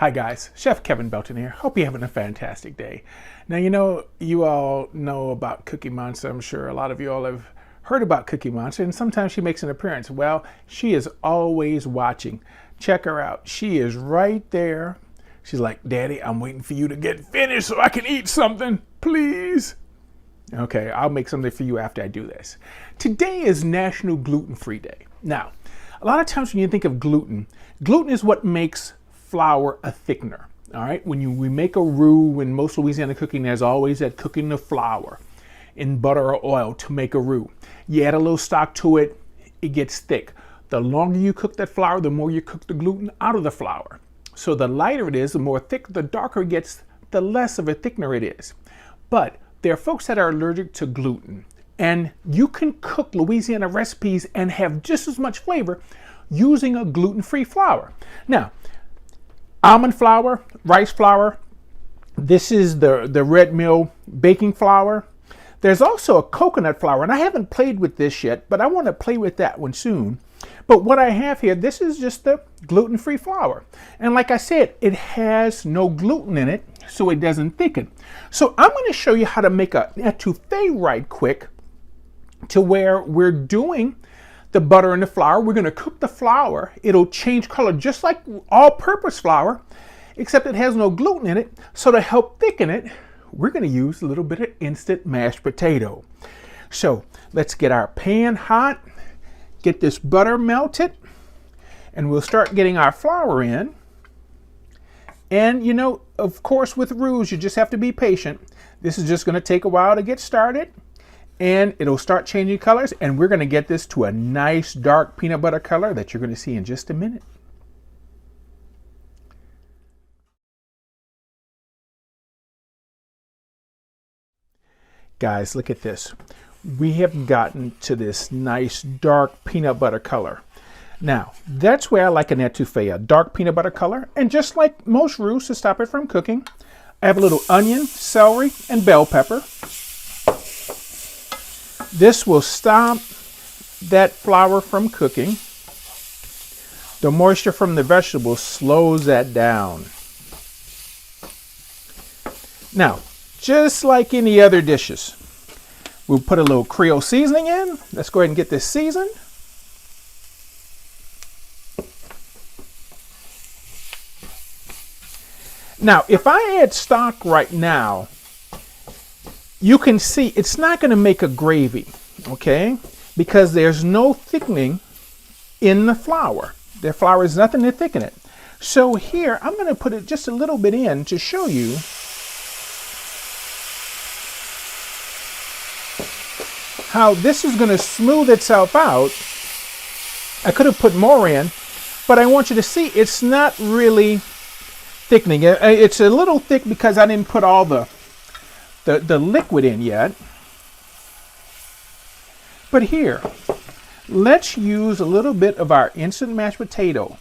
Hi guys, Chef Kevin Belton here. Hope you're having a fantastic day. Now you all know about Cookie Monster. I'm sure a lot of you all have heard about Cookie Monster, and sometimes she makes an appearance. Well, she is always watching. Check her out. She is right there. She's like, Daddy, I'm waiting for you to get finished so I can eat something, please. Okay, I'll make something for you after I do this. Today is National Gluten-free Day. Now, a lot of times when you think of gluten, gluten is what makes flour a thickener. All right, when we make a roux, in most Louisiana cooking, there's always that cooking the flour in butter or oil to make a roux. You add a little stock to it, it gets thick. The longer you cook that flour, the more you cook the gluten out of the flour. So the lighter it is, the more thick, the darker it gets, the less of a thickener it is. But there are folks that are allergic to gluten, and you can cook Louisiana recipes and have just as much flavor using a gluten-free flour. Now, almond flour, rice flour, this is the red mill baking flour. There's also a coconut flour, and I haven't played with this yet, but I want to play with that one soon. But what I have here, this is just the gluten-free flour. And like I said, it has no gluten in it, so it doesn't thicken. So I'm going to show you how to make an etouffee right quick, to where we're doing the butter and the flour. We're going to cook the flour. It'll change color just like all-purpose flour, except it has no gluten in it. So to help thicken it, we're going to use a little bit of instant mashed potato. So let's get our pan hot, get this butter melted, and we'll start getting our flour in. And you know, of course, with roux, you just have to be patient. This is just going to take a while to get started, and it'll start changing colors, and we're going to get this to a nice dark peanut butter color that you're going to see in just a minute. Guys, look at this. We have gotten to this nice dark peanut butter color. Now, that's where I like an etouffee, a dark peanut butter color. And just like most roux, to stop it from cooking, I have a little onion, celery, and bell pepper. This will stop that flour from cooking. The moisture from the vegetables slows that down. Now, just like any other dishes, we'll put a little Creole seasoning in. Let's go ahead and get this seasoned. Now, if I add stock right now, you can see it's not going to make a gravy, okay? Because there's no thickening in the flour. The flour is nothing to thicken it. So here, I'm going to put it just a little bit in to show you how this is going to smooth itself out. I could have put more in, but I want you to see it's not really thickening. It's a little thick because I didn't put all the liquid in yet. But here, let's use a little bit of our instant mashed potato.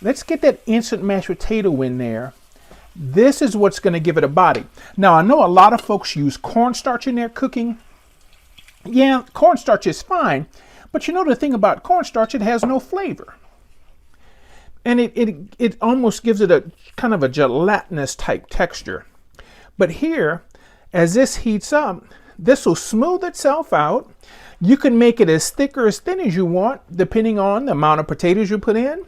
Let's get that instant mashed potato in there. This is what's going to give it a body. Now, I know a lot of folks use cornstarch in their cooking. Yeah, cornstarch is fine, but you know the thing about cornstarch, it has no flavor. And it almost gives it a kind of a gelatinous type texture. But here, as this heats up, this will smooth itself out. You can make it as thick or as thin as you want, depending on the amount of potatoes you put in,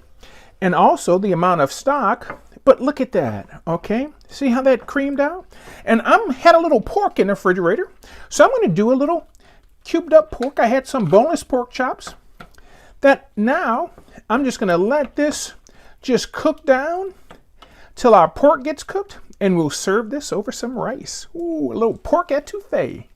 and also the amount of stock. But look at that, okay? See how that creamed out? And I had a little pork in the refrigerator, so I'm going to do a little cubed up pork. I had some boneless pork chops. That now, I'm just going to let this just cook down till our pork gets cooked, and we'll serve this over some rice. Ooh, a little pork etouffee.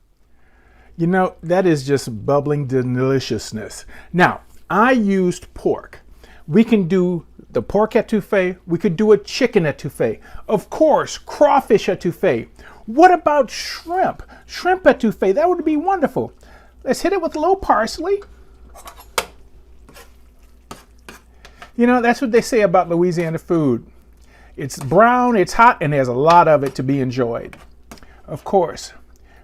You know, that is just bubbling deliciousness. Now, I used pork. We can do the pork etouffee. We could do a chicken etouffee. Of course, crawfish etouffee. What about shrimp? Shrimp etouffee, that would be wonderful. Let's hit it with a little parsley. You know, that's what they say about Louisiana food. It's brown, it's hot, and there's a lot of it to be enjoyed. Of course,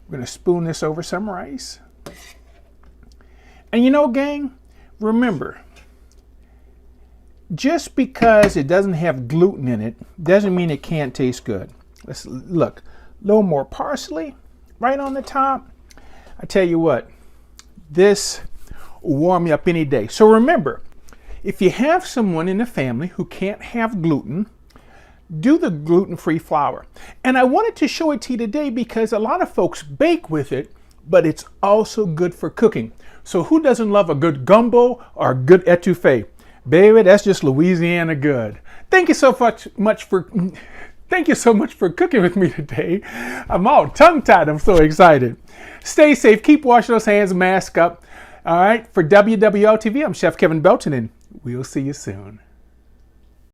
we're going to spoon this over some rice. And you know, gang, remember, Just because it doesn't have gluten in it doesn't mean it can't taste good. Let's look, a little more parsley right on the top. I tell you what, this will warm you up any day. So remember, if you have someone in the family who can't have gluten, do the gluten-free flour. And I wanted to show it to you today because a lot of folks bake with it, but it's also good for cooking. So who doesn't love a good gumbo or a good etouffee? Baby, that's just Louisiana good. Thank you so much for cooking with me today. I'm all tongue-tied. I'm so excited. Stay safe. Keep washing those hands. Mask up. All right. For WWL TV, I'm Chef Kevin Belton, and we'll see you soon.